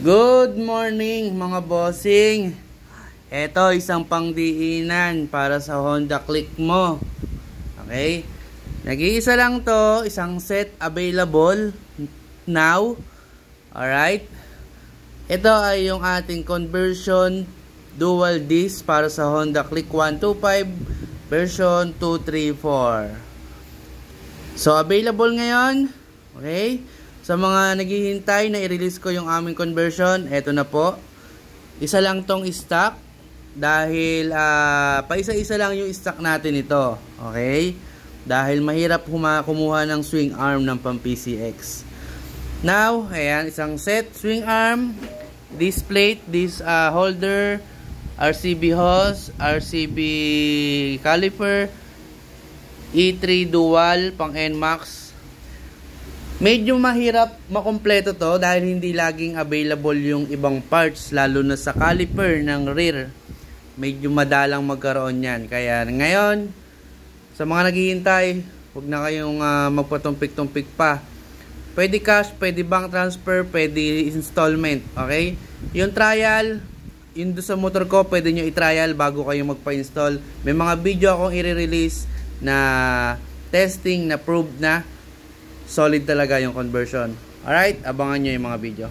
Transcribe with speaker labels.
Speaker 1: Good morning mga bossing. Ito isang pangdiinan para sa Honda Click mo. Okay? Nag-iisa lang to, isang set available now. Alright? Ito ay yung ating conversion dual disc para sa Honda Click 125 version 234. So available ngayon. Okay? Sa mga naghihintay na i-release ko yung aming conversion, eto na po. Isa lang tong stock dahil paisa-isa lang yung stock natin ito. Okay? Dahil mahirap kumuha ng swing arm ng pang PCX. Now, ayan, isang set swing arm, this plate, this holder, RCB hose, RCB caliper, E3 dual pang NMAX. Medyo mahirap makompleto to dahil hindi laging available yung ibang parts, lalo na sa caliper ng rear. Medyo madalang magkaroon yan. Kaya ngayon, sa mga naghihintay, huwag na kayong magpatumpik-tumpik pa. Pwede cash, pwede bank transfer, pwede installment. Okay? Yung trial, yun doon sa motor ko, pwede nyo i-trial bago kayo magpa-install. May mga video akong i-release na testing na proved na solid talaga yung conversion. Alright, abangan nyo yung mga video.